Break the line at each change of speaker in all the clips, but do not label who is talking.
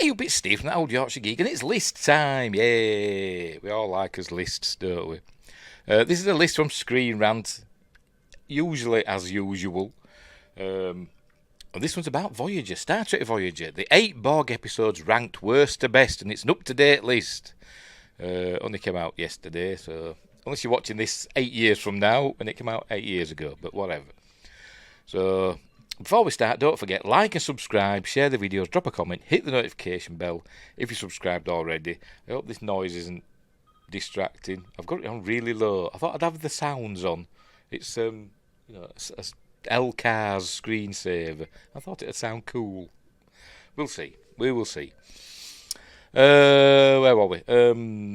Hey, you bit Steve from that old Yorkshire geek, and it's list time. Yay! We all like us lists, don't we? This is a list from Screen Rant, usually as usual. And this one's about Voyager, Star Trek Voyager. The 8 Borg episodes ranked worst to best, and it's an up-to-date list. Only came out yesterday, so unless you're watching this 8 years from now, and it came out 8 years ago, but whatever. So before we start, don't forget, like and subscribe, share the videos, drop a comment, hit the notification bell if you're subscribed already. I hope this noise isn't distracting. I've got it on really low. I thought I'd have the sounds on. It's a L-Cars screensaver. I thought it'd sound cool. We'll see. We will see. Where were we?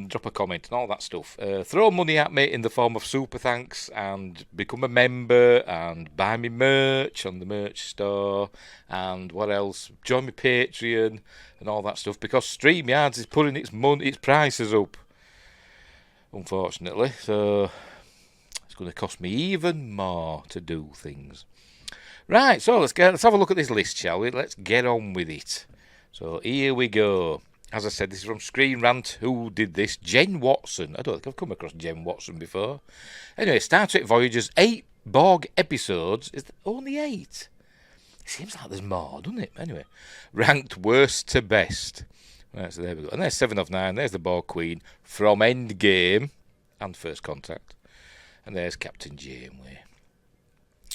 Drop a comment and all that stuff. Throw money at me in the form of super thanks and become a member and buy me merch on the merch store and what else? Join me Patreon and all that stuff because StreamYards is putting its prices up, unfortunately. So it's going to cost me even more to do things. Right, so let's have a look at this list, shall we? Let's get on with it. So here we go. As I said, this is from Screen Rant. Who did this? Jen Watson. I don't think I've come across Jen Watson before. Anyway, Star Trek Voyager's 8 Borg episodes. Is there only 8? It seems like there's more, doesn't it? Anyway, ranked worst to best. Right, so there we go. And there's 7 of 9. There's the Borg Queen from Endgame and First Contact. And there's Captain Janeway.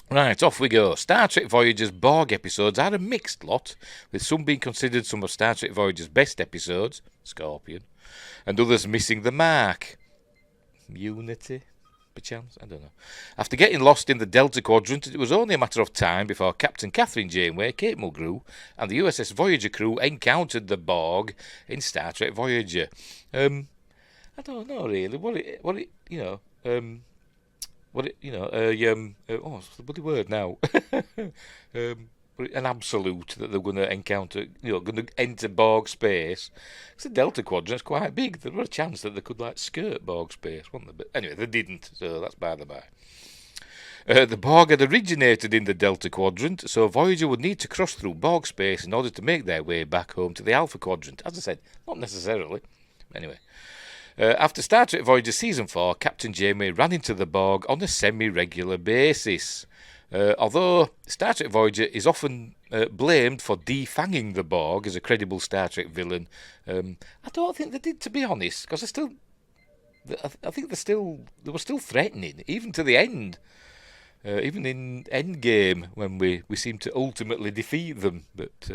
Right, off we go. Star Trek Voyager's Borg episodes are a mixed lot, with some being considered some of Star Trek Voyager's best episodes, Scorpion, and others missing the mark. Unity, perchance? I don't know. After getting lost in the Delta Quadrant, it was only a matter of time before Captain Catherine Janeway, Kate Mulgrew, and the USS Voyager crew encountered the Borg in Star Trek Voyager. I don't know really what's the bloody word now? An absolute that they're going to encounter, going to enter Borg space. Because the Delta Quadrant's quite big. There was a chance that they could, skirt Borg space, wasn't there? But anyway, they didn't, so that's by the by. The Borg had originated in the Delta Quadrant, so Voyager would need to cross through Borg space in order to make their way back home to the Alpha Quadrant. As I said, not necessarily. Anyway. After Star Trek Voyager Season 4, Captain Janeway ran into the Borg on a semi-regular basis. Although Star Trek Voyager is often blamed for defanging the Borg as a credible Star Trek villain, I don't think they did, to be honest, because I think they were still threatening, even to the end. Even in Endgame, when we seemed to ultimately defeat them. But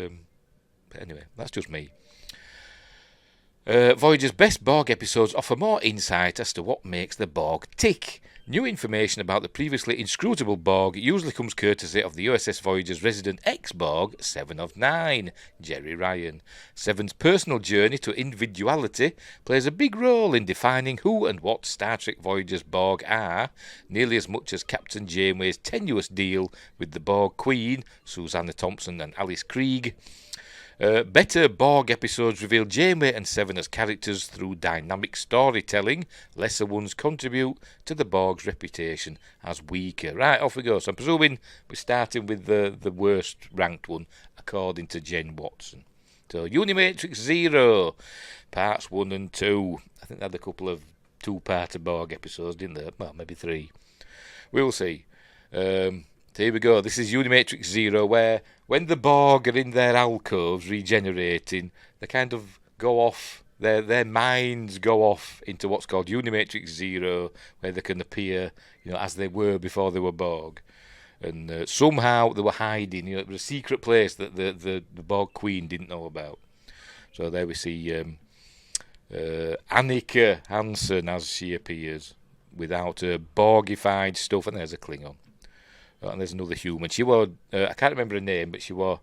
anyway, that's just me. Voyager's best Borg episodes offer more insight as to what makes the Borg tick. New information about the previously inscrutable Borg usually comes courtesy of the USS Voyager's resident ex-Borg, 7 of 9, Jerry Ryan. Seven's personal journey to individuality plays a big role in defining who and what Star Trek Voyager's Borg are, nearly as much as Captain Janeway's tenuous deal with the Borg Queen, Susanna Thompson and Alice Krieg. Better Borg episodes reveal Janeway and Seven as characters through dynamic storytelling. Lesser ones contribute to the Borg's reputation as weaker. Right, off we go. So I'm presuming we're starting with the worst ranked one, according to Jen Watson. So Unimatrix Zero, parts 1 and 2. I think they had a couple of 2-parter Borg episodes, didn't they? Well, maybe 3. We'll see. So here we go. This is Unimatrix Zero, where when the Borg are in their alcoves regenerating, they kind of go off, their minds go off into what's called Unimatrix Zero, where they can appear, as they were before they were Borg. And somehow they were hiding, it was a secret place that the Borg Queen didn't know about. So there we see Annika Hansen as she appears, without her Borgified stuff, and there's a Klingon. And there's another human. She was, I can't remember her name, but she was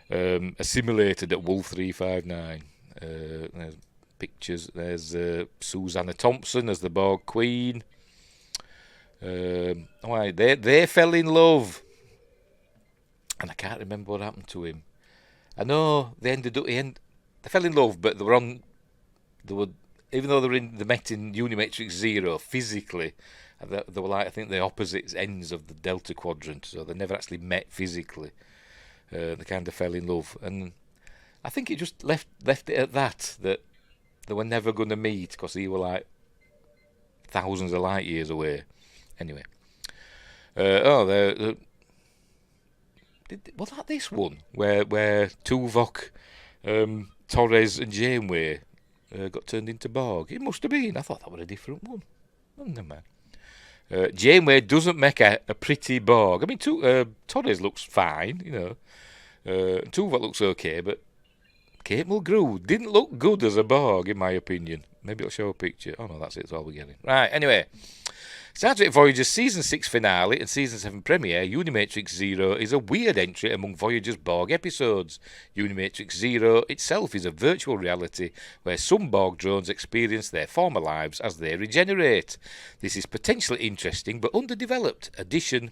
assimilated at Wolf 359. There's pictures. There's Susanna Thompson as the Borg Queen. They fell in love. And I can't remember what happened to him. I know they fell in love, but even though they met in Unimatrix Zero physically, they were I think the opposite ends of the Delta Quadrant, so they never actually met physically. They kind of fell in love, and I think it just left it at that they were never going to meet because they were like thousands of light years away. Anyway, was that this one where Tuvok, Torres, and Janeway got turned into Borg? It must have been. I thought that was a different one. Oh, never mind. Janeway doesn't make a pretty Borg. I mean, Torres looks fine, you know. Tuvok looks okay, but Kate Mulgrew didn't look good as a Borg, in my opinion. Maybe I'll show a picture. Oh no, that's it. That's all we're getting. Right. Anyway, Star Trek Voyager's Season 6 finale and Season 7 premiere, Unimatrix Zero, is a weird entry among Voyager's Borg episodes. Unimatrix Zero itself is a virtual reality where some Borg drones experience their former lives as they regenerate. This is potentially interesting but underdeveloped addition.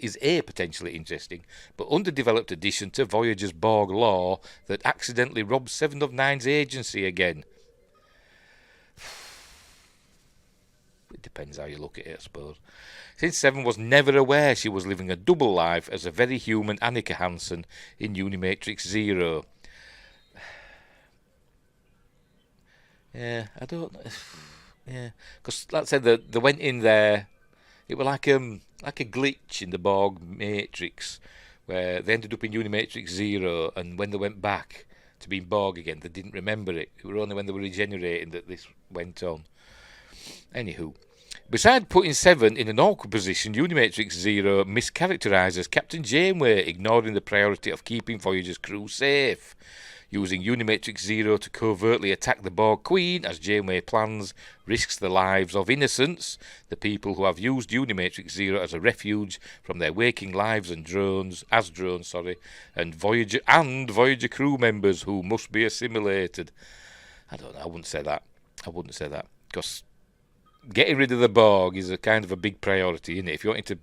Is a potentially interesting but underdeveloped addition to Voyager's Borg lore that accidentally robs Seven of Nine's agency again. It depends how you look at it, I suppose. Since Seven was never aware she was living a double life as a very human Annika Hansen in Unimatrix Zero. Yeah, I don't know. Yeah, because like I said, they went in there. It was like a glitch in the Borg Matrix, where they ended up in Unimatrix Zero, and when they went back to being Borg again, they didn't remember it. It was only when they were regenerating that this went on. Anywho, besides putting Seven in an awkward position, Unimatrix Zero mischaracterises Captain Janeway, ignoring the priority of keeping Voyager's crew safe. Using Unimatrix Zero to covertly attack the Borg Queen, as Janeway plans, risks the lives of innocents, the people who have used Unimatrix Zero as a refuge from their waking lives and drones, and Voyager crew members who must be assimilated. I don't know, I wouldn't say that, because getting rid of the Borg is a kind of a big priority, isn't it? If you wanted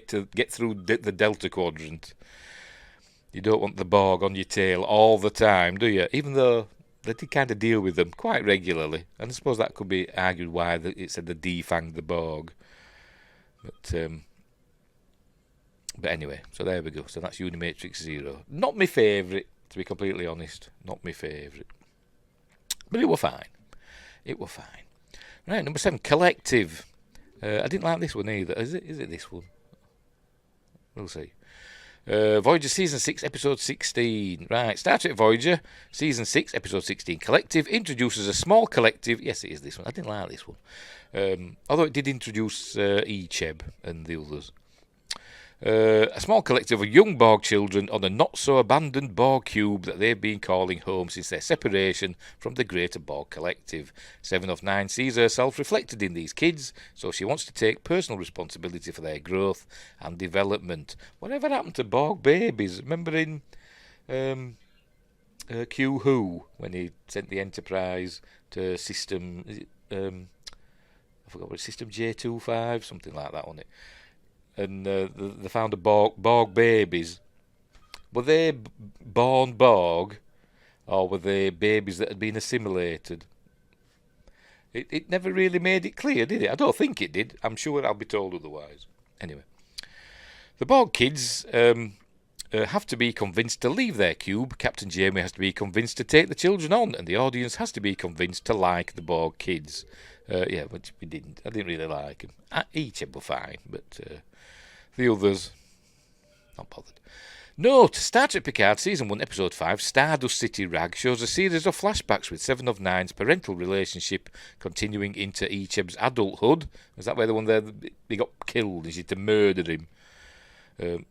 to get through the Delta Quadrant, you don't want the Borg on your tail all the time, do you? Even though they did kind of deal with them quite regularly. And I suppose that could be argued why it said they defanged the Borg. But anyway, so there we go. So that's Unimatrix Zero. Not my favourite, to be completely honest. Not my favourite. But it were fine. Right, number 7, Collective. I didn't like this one either. Is it this one? We'll see. Voyager Season 6, Episode 16. Right, Star Trek Voyager, Season 6, Episode 16. Collective introduces a small collective. Yes, it is this one. I didn't like this one. Although it did introduce Icheb and the others. A small collective of young Borg children on a not-so-abandoned Borg cube that they've been calling home since their separation from the greater Borg collective. 7 of 9 sees herself reflected in these kids, so she wants to take personal responsibility for their growth and development. Whatever happened to Borg babies? Remember in Q Who, when he sent the Enterprise to System... I forgot what System J25, something like that, wasn't it? And they found a Borg babies. Were they born Borg, or were they babies that had been assimilated? It never really made it clear, did it? I don't think it did. I'm sure I'll be told otherwise. Anyway, the Borg kids have to be convinced to leave their cube. Captain Janeway has to be convinced to take the children on, and the audience has to be convinced to like the Borg kids. Yeah, which we didn't. I didn't really like them. Each were fine, but the others, not bothered. Note, Star Trek Picard Season 1, Episode 5, Stardust City Rag, shows a series of flashbacks with 7 of 9's parental relationship continuing into Icheb's adulthood. Is that where the one there, he got killed, is it to murder him? That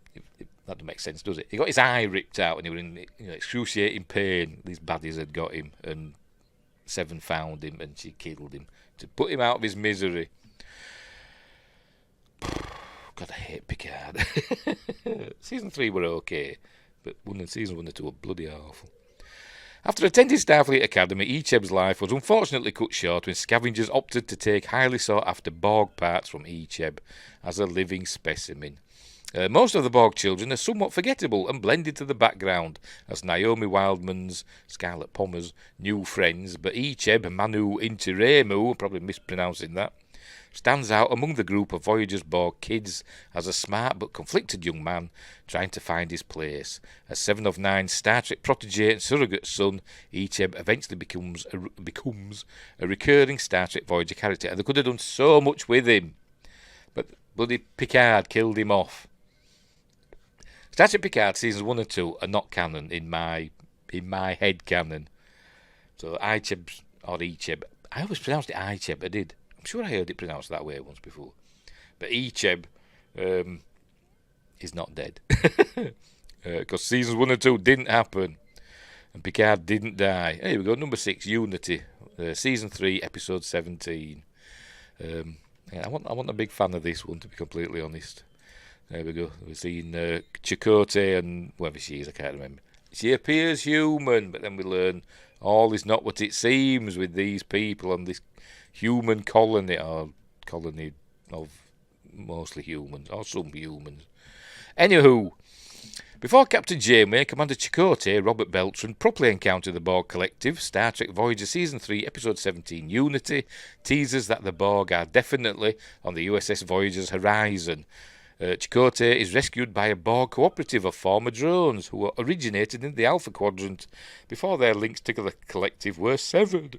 doesn't make sense, does it? He got his eye ripped out and he was in excruciating pain. These baddies had got him, and 7 found him and she killed him to put him out of his misery. God, I hate Picard. Season 3 were okay, but Season 1 and 2 were bloody awful. After attending Starfleet Academy, Icheb's life was unfortunately cut short when scavengers opted to take highly sought-after Borg parts from Icheb as a living specimen. Most of the Borg children are somewhat forgettable and blended to the background as Naomi Wildman's, Scarlett Pommer's, new friends, but Icheb, Manu Intiremu, probably mispronouncing that, stands out among the group of Voyager's Borg kids as a smart but conflicted young man trying to find his place. As 7 of 9's Star Trek protege and surrogate son, Icheb eventually becomes a recurring Star Trek Voyager character, and they could have done so much with him, but bloody Picard killed him off. Star Trek Picard seasons 1 and 2 are not canon in my head canon. So Icheb, or Icheb, I always pronounced it Icheb, I did. I'm sure I heard it pronounced that way once before. But Icheb is not dead. Because seasons 1 and 2 didn't happen. And Picard didn't die. Here we go, number 6, Unity. Season 3, episode 17. I want a big fan of this one, to be completely honest. There we go. We've seen Chakotay and whoever she is, I can't remember. She appears human, but then we learn all is not what it seems with these people on this human colony, or colony of mostly humans, or some humans. Anywho, before Captain Janeway and Commander Chakotay, Robert Beltran, properly encounter the Borg Collective, Star Trek Voyager Season 3, Episode 17, Unity, teases that the Borg are definitely on the USS Voyager's horizon. Chakotay is rescued by a Borg cooperative of former drones who originated in the Alpha Quadrant before their links to the collective were severed.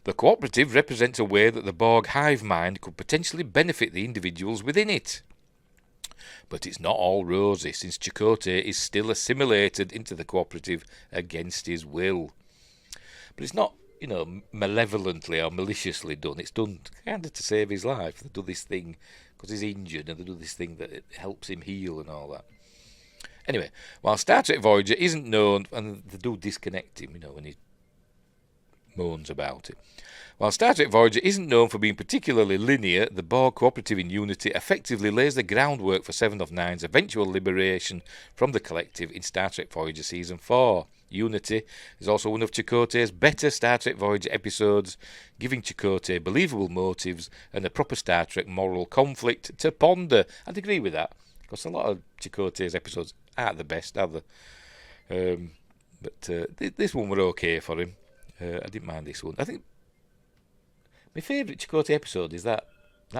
The cooperative represents a way that the Borg hive mind could potentially benefit the individuals within it. But it's not all rosy, since Chakotay is still assimilated into the cooperative against his will. But it's not, malevolently or maliciously done. It's done kind of to save his life. They do this thing because he's injured, and they do this thing that it helps him heal and all that. Anyway, while Star Trek Voyager isn't known, and they do disconnect him, when he moans about it. While Star Trek Voyager isn't known for being particularly linear, the Borg cooperative in Unity effectively lays the groundwork for 7 of 9's eventual liberation from the collective in Star Trek Voyager Season 4. Unity is also one of Chakotay's better Star Trek Voyager episodes, giving Chakotay believable motives and a proper Star Trek moral conflict to ponder. I'd agree with that, because a lot of Chakotay's episodes aren't the best, are they? But this one were okay for him. I didn't mind this one. I think my favourite Chakotay episode is that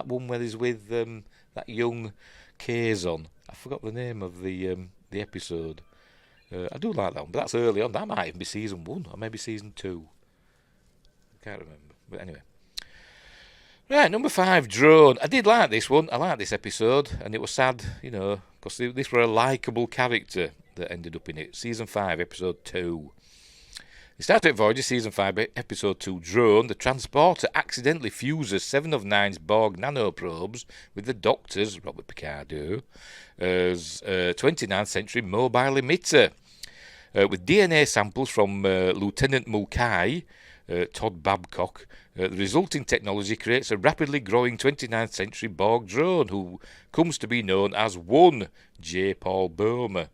one where he's with that young Kazon. I forgot the name of the episode. I do like that one, but that's early on. That might even be season 1 or maybe season 2. I can't remember. But anyway. Right, number 5, Drone. I did like this one. I liked this episode, and it was sad, because this were a likeable character that ended up in it. Season 5, episode 2. In Star Trek Voyager Season 5, Episode 2, Drone, the transporter accidentally fuses 7 of 9's Borg nanoprobes with the Doctor's, Robert Picardo, as 29th century mobile emitter. With DNA samples from Lieutenant Mulcahy, Todd Babcock, the resulting technology creates a rapidly growing 29th century Borg drone who comes to be known as One, J. Paul Boehmer.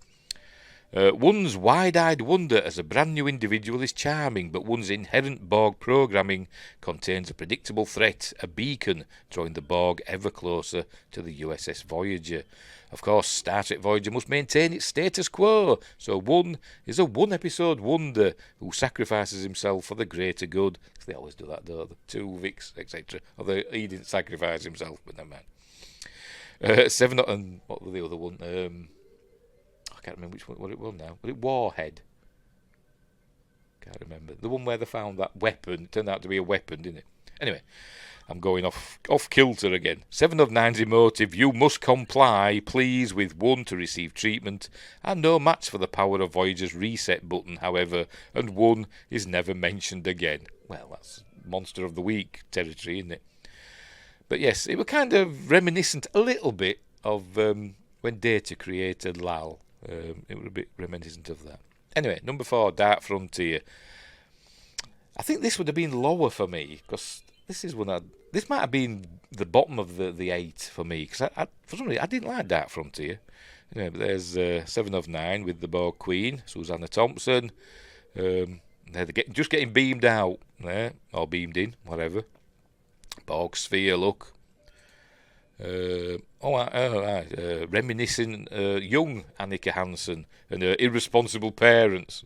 One's wide-eyed wonder as a brand new individual is charming, but one's inherent Borg programming contains a predictable threat, a beacon, drawing the Borg ever closer to the USS Voyager. Of course, Star Trek Voyager must maintain its status quo, so One is a one-episode wonder who sacrifices himself for the greater good. They always do that, don't they? Tuvix, etc. Although he didn't sacrifice himself, but never mind. 7, and what was the other one? I can't remember which one, what it was now. Was it Warhead? Can't remember. The one where they found that weapon. It turned out to be a weapon, didn't it? Anyway, I'm going off kilter again. 7 of 9's emotive, you must comply, please, with One to receive treatment, and no match for the power of Voyager's reset button, however, and One is never mentioned again. Well, that's Monster of the Week territory, isn't it? But yes, it was kind of reminiscent a little bit of when Data created Lal. It was a bit reminiscent of that. Anyway, number 4, Dark Frontier. I think this would have been lower for me, because this might have been the bottom of the 8 for me, because for some reason I didn't like Dark Frontier. But there's 7 of 9 with the Borg Queen, Susanna Thompson. They're just getting beamed out there, or beamed in, whatever. Borg Sphere, look. Reminiscing young Annika Hansen and her irresponsible parents.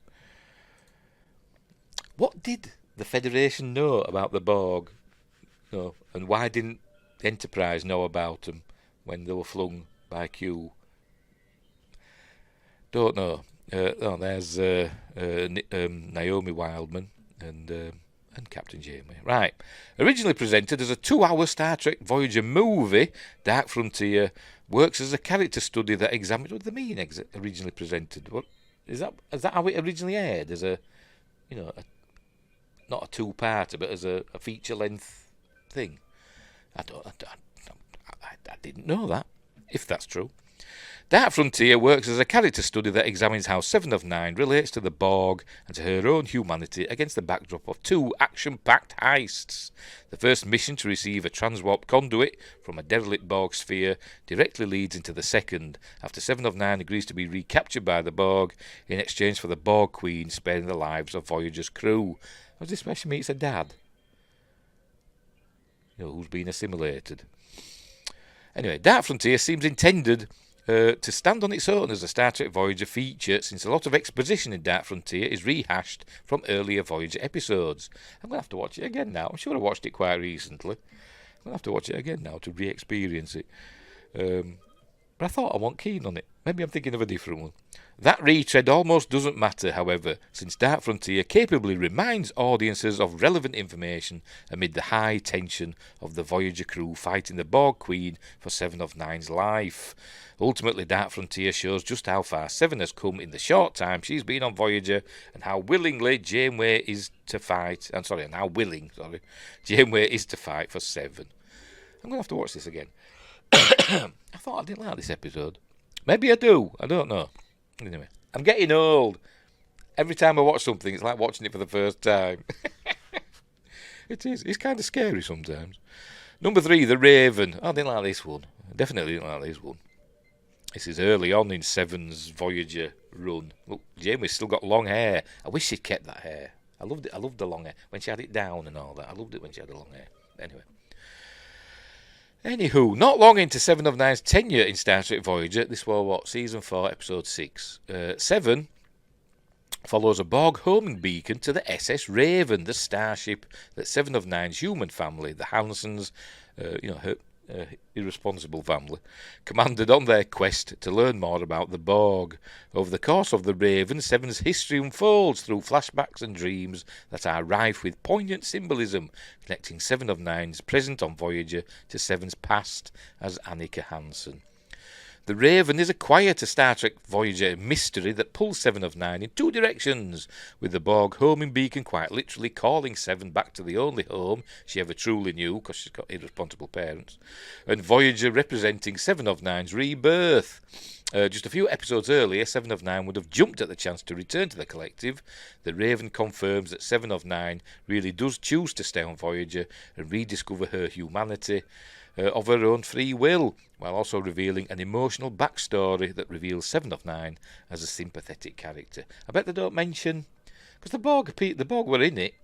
What did the Federation know about the Borg No, and why didn't the Enterprise know about them when they were flung by Q? Don't know. There's Naomi Wildman and Captain Janeway. Right. Originally presented as a 2-hour Star Trek Voyager movie, Dark Frontier works as a character study that examines. What do they mean? Originally presented. What is that? Is that how it originally aired? As a, not a two-parter, but as a feature-length thing. I didn't know that. If that's true. Dark Frontier works as a character study that examines how Seven of Nine relates to the Borg and to her own humanity against the backdrop of 2 action-packed heists. The first mission to receive a transwarp conduit from a derelict Borg sphere directly leads into the second, after Seven of Nine agrees to be recaptured by the Borg in exchange for the Borg Queen sparing the lives of Voyager's crew. Was this where she meets her dad? Who's been assimilated. Anyway, Dark Frontier seems intended to stand on its own as a Star Trek Voyager feature, since a lot of exposition in Dark Frontier is rehashed from earlier Voyager episodes. I'm going to have to watch it again now. I'm sure I watched it quite recently. I'm going to have to watch it again now to re-experience it. But I thought I wasn't keen on it. Maybe I'm thinking of a different one. That retread almost doesn't matter, however, since Dark Frontier capably reminds audiences of relevant information amid the high tension of the Voyager crew fighting the Borg Queen for Seven of Nine's life. Ultimately, Dark Frontier shows just how far Seven has come in the short time she's been on Voyager, and how willingly Janeway is to fight. Janeway is to fight for Seven. I'm going to have to watch this again. I thought I didn't like this episode. Maybe I do. I don't know. Anyway, I'm getting old. Every time I watch something, it's like watching it for the first time. It is. It's kind of scary sometimes. Number 3, The Raven. I didn't like this one. I definitely didn't like this one. This is early on in Seven's Voyager run. Look, Janeway's still got long hair. I wish she'd kept that hair. I loved it. I loved the long hair. When she had it down and all that. I loved it when she had the long hair. Anywho, not long into Seven of Nine's tenure in Star Trek Voyager, this was Season 4, Episode 6. Seven follows a Borg homing beacon to the SS Raven, the starship that Seven of Nine's human family, the Hansons, her irresponsible family, commanded on their quest to learn more about the Borg. Over the course of the Raven, Seven's history unfolds through flashbacks and dreams that are rife with poignant symbolism, connecting Seven of Nine's present on Voyager to Seven's past as Annika Hansen. The Raven is a quieter Star Trek Voyager mystery that pulls Seven of Nine in 2 directions, with the Borg homing beacon quite literally calling Seven back to the only home she ever truly knew, because she's got irresponsible parents, and Voyager representing Seven of Nine's rebirth. Just a few episodes earlier, Seven of Nine would have jumped at the chance to return to the collective. The Raven confirms that Seven of Nine really does choose to stay on Voyager and rediscover her humanity of her own free will, while also revealing an emotional backstory that reveals Seven of Nine as a sympathetic character. I bet they don't mention, because the Borg were in it.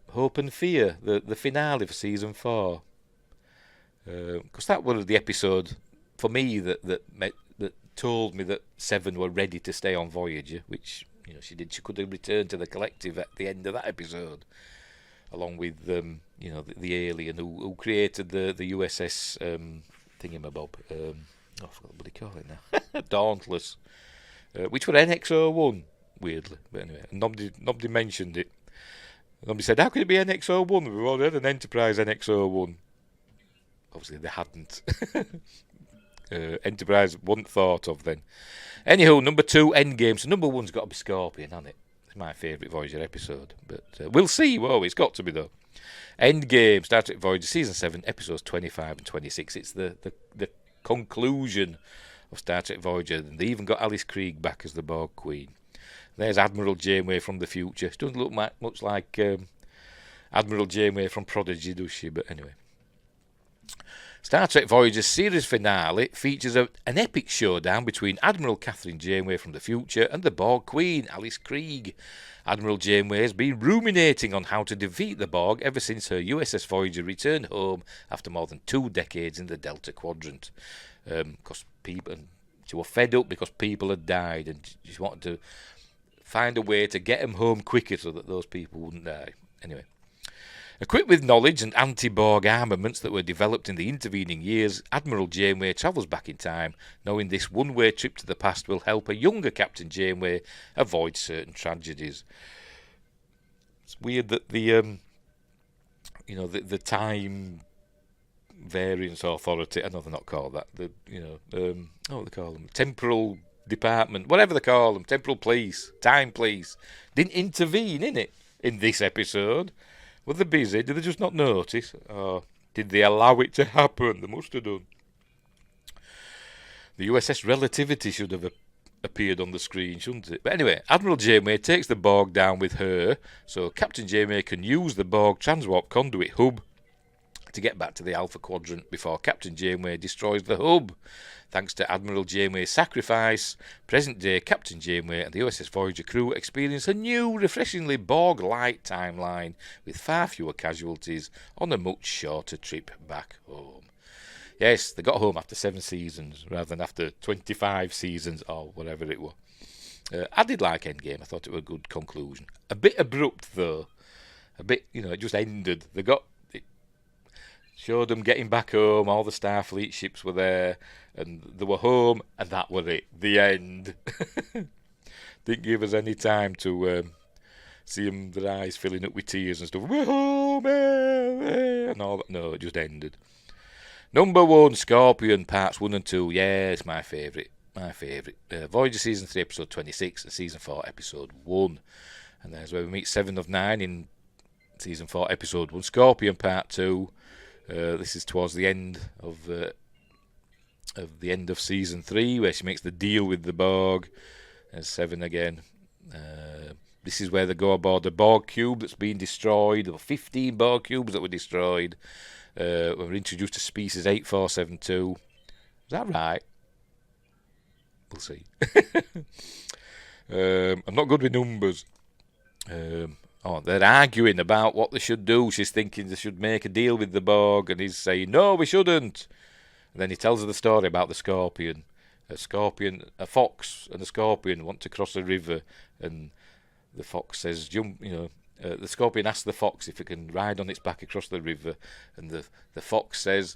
Hope and Fear, the finale for Season 4. Because that was the episode for me that told me that Seven were ready to stay on Voyager, which she did. She could have returned to the collective at the end of that episode, along with the alien who created the USS thingamabob. I forgot what they call it now. Dauntless, which were NX-01, weirdly. But anyway, nobody mentioned it. Nobody said, how could it be NX-01? We've already had an Enterprise NX-01. Obviously, they hadn't. Enterprise wasn't thought of then. Anywho, number 2, Endgame. So number 1's got to be Scorpion, hasn't it? It's my favourite Voyager episode. But we'll see. Whoa, it's got to be, though. Endgame, Star Trek Voyager, Season 7, Episodes 25 and 26. It's the conclusion of Star Trek Voyager. And they even got Alice Krieg back as the Borg Queen. There's Admiral Janeway from the future. She doesn't look much like Admiral Janeway from Prodigy, does she? But anyway. Star Trek Voyager's series finale features an epic showdown between Admiral Catherine Janeway from the future and the Borg Queen, Alice Krieg. Admiral Janeway has been ruminating on how to defeat the Borg ever since her USS Voyager returned home after more than 2 decades in the Delta Quadrant. She was fed up because people had died, and she wanted to find a way to get them home quicker so that those people wouldn't die. Anyway. Equipped with knowledge and anti-Borg armaments that were developed in the intervening years, Admiral Janeway travels back in time, knowing this one-way trip to the past will help a younger Captain Janeway avoid certain tragedies. It's weird that the time variance authority, I know they're not called that, what they call them, temporal department, whatever they call them, temporal police, time police, didn't intervene in it in this episode. Were they busy? Did they just not notice? Or did they allow it to happen? They must have done. The USS Relativity should have appeared on the screen, shouldn't it? But anyway, Admiral Janeway takes the Borg down with her, so Captain Janeway can use the Borg transwarp conduit hub to get back to the Alpha Quadrant before Captain Janeway destroys the hub. Thanks to Admiral Janeway's sacrifice, present-day Captain Janeway and the USS Voyager crew experience a new, refreshingly Borg-like timeline with far fewer casualties on a much shorter trip back home. Yes, they got home after 7 seasons rather than after 25 seasons or whatever it was. I did like Endgame. I thought it was a good conclusion. A bit abrupt, though. A bit, it just ended. Showed them getting back home, all the Starfleet ships were there, and they were home, and that was it. The end. Didn't give us any time to see them, their eyes filling up with tears and stuff. We're home, and all that. No, it just ended. Number 1, Scorpion, parts 1 and 2. Yeah, it's my favourite. Voyager Season 3, Episode 26, and Season 4, Episode 1. And there's where we meet 7 of 9 in Season 4, Episode 1. Scorpion, Part 2. This is towards the end of Season 3, where she makes the deal with the Borg. There's 7 again. This is where they go aboard the Borg cube that's been destroyed. There were 15 Borg cubes that were destroyed. We were introduced to species 8472. Is that right? We'll see. I'm not good with numbers. They're arguing about what they should do. She's thinking they should make a deal with the Borg, and he's saying, no, we shouldn't. And then he tells her the story about the scorpion. A fox and a scorpion want to cross a river, and the fox says, the scorpion asks the fox if it can ride on its back across the river, and the fox says,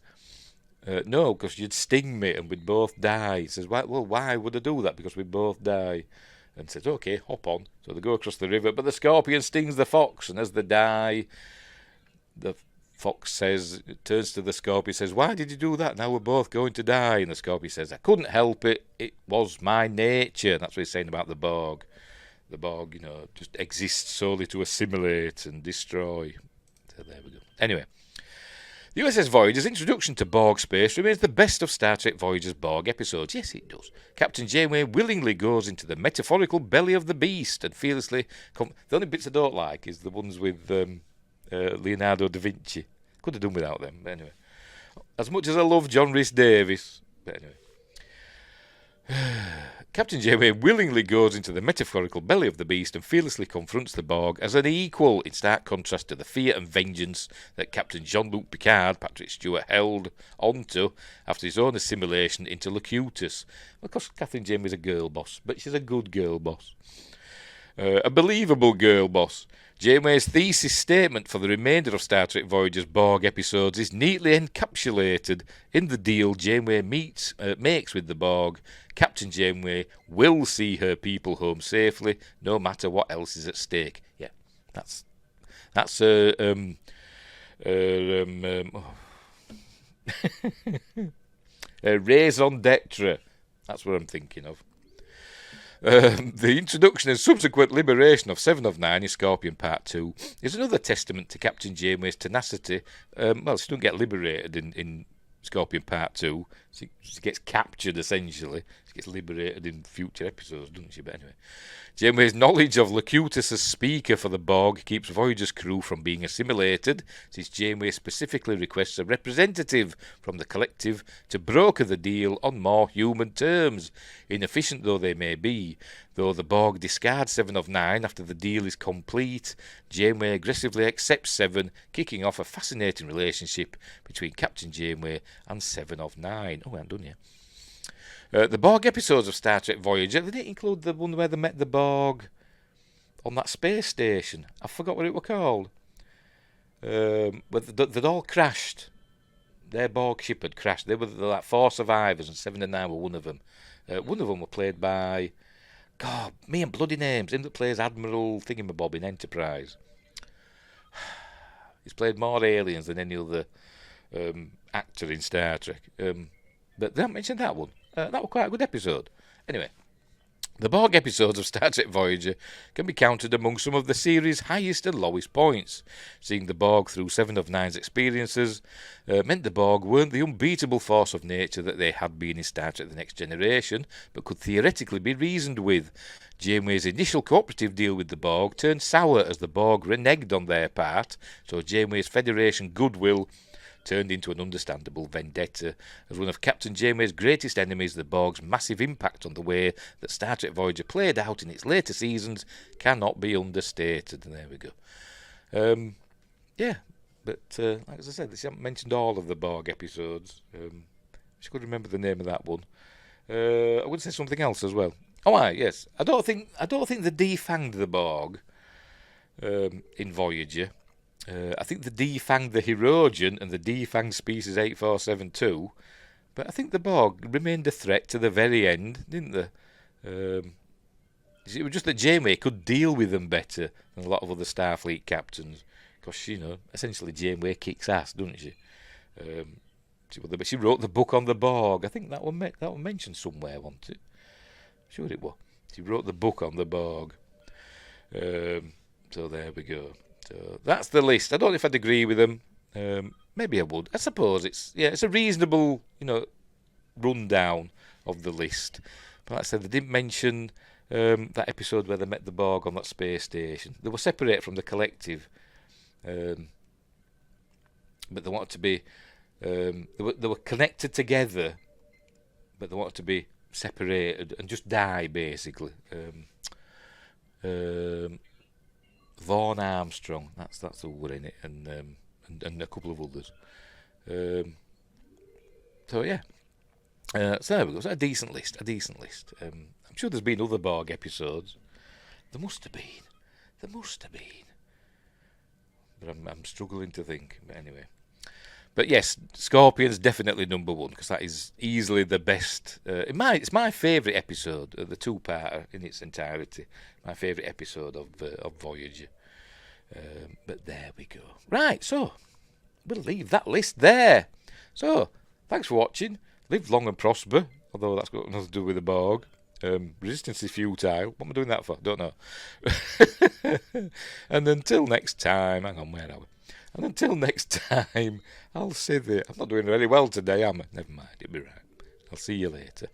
no, because you'd sting me and we'd both die. He says, why would I do that? Because we'd both die. And says, okay, hop on. So they go across the river, but the scorpion stings the fox, and as they die, the fox turns to the scorpion, says, why did you do that? Now we're both going to die. And the scorpion says, I couldn't help it. It was my nature. And that's what he's saying about the Borg. The Borg, just exists solely to assimilate and destroy. So there we go. Anyway, the USS Voyager's introduction to Borg space remains the best of Star Trek Voyager's Borg episodes. Yes, it does. Captain Janeway willingly goes into the metaphorical belly of the beast and fearlessly... The only bits I don't like is the ones with Leonardo da Vinci. Could have done without them. But anyway, as much as I love John Rhys-Davies... But anyway... Captain Janeway willingly goes into the metaphorical belly of the beast and fearlessly confronts the Borg as an equal, in stark contrast to the fear and vengeance that Captain Jean-Luc Picard, Patrick Stewart, held onto after his own assimilation into Locutus. Of course, Captain Janeway's a girl boss, but she's a good girl boss. A believable girl boss. Janeway's thesis statement for the remainder of Star Trek Voyager's Borg episodes is neatly encapsulated in the deal Janeway makes with the Borg. Captain Janeway will see her people home safely, no matter what else is at stake. Yeah, that's raison d'etre. That's what I'm thinking of. The introduction and subsequent liberation of 7 of 9 in Scorpion Part 2 is another testament to Captain Janeway's tenacity. She doesn't get liberated in Scorpion Part 2. She gets captured, essentially. She gets liberated in future episodes, doesn't she? But anyway, Janeway's knowledge of Locutus as speaker for the Borg keeps Voyager's crew from being assimilated, since Janeway specifically requests a representative from the collective to broker the deal on more human terms, inefficient though they may be. Though the Borg discard 7 of 9 after the deal is complete, Janeway aggressively accepts 7, kicking off a fascinating relationship between Captain Janeway and 7 of 9. Oh, I'm done, yeah. The Borg episodes of Star Trek Voyager, they didn't include the one where they met the Borg on that space station. I forgot what it was called. But they'd all crashed. Their Borg ship had crashed. They were like 4 survivors, and 7 and 9 were one of them. One of them were played by, God, me and bloody names. Him that plays Admiral Thingamabob in Enterprise. He's played more aliens than any other actor in Star Trek. But they haven't mentioned that one. That was quite a good episode. Anyway, the Borg episodes of Star Trek Voyager can be counted among some of the series' highest and lowest points. Seeing the Borg through 7 of 9's experiences meant the Borg weren't the unbeatable force of nature that they had been in Star Trek The Next Generation, but could theoretically be reasoned with. Janeway's initial cooperative deal with the Borg turned sour as the Borg reneged on their part, so Janeway's Federation goodwill turned into an understandable vendetta. As one of Captain Janeway's greatest enemies, the Borg's massive impact on the way that Star Trek Voyager played out in its later seasons cannot be understated. And there we go. Yeah, but like as I said, they haven't mentioned all of the Borg episodes. I just could remember the name of that one. I would say something else as well. Oh, yes. I don't think they defanged the Borg in Voyager. I think they defanged the Hirogen and the defanged Species 8472, but I think the Borg remained a threat to the very end, didn't they? It was just that Janeway could deal with them better than a lot of other Starfleet captains, because, essentially Janeway kicks ass, doesn't she? She wrote the book on the Borg. I think that was mentioned somewhere, wasn't it? Sure it was. She wrote the book on the Borg. So there we go. So that's the list. I don't know if I'd agree with them. Maybe I would. I suppose it's a reasonable, rundown of the list. But like I said, they didn't mention that episode where they met the Borg on that space station. They were separate from the collective, but they wanted to be. They were connected together, but they wanted to be separated and just die basically. Vaughan Armstrong, that's the word in it, and a couple of others. So yeah, so there we go. So a decent list. I'm sure there's been other Borg episodes. There must have been, but I'm struggling to think. But anyway, but yes, Scorpion's definitely number one because that is easily the best. It's my favourite episode, the 2-parter in its entirety. My favourite episode of Voyager. But there we go. Right, so we'll leave that list there. So thanks for watching. Live long and prosper. Although that's got nothing to do with the Borg. Resistance is futile. What am I doing that for? Don't know. And until next time, hang on, where are we? And until next time, I'll say that I'm not doing very well today, am I? Never mind, it'll be right. I'll see you later.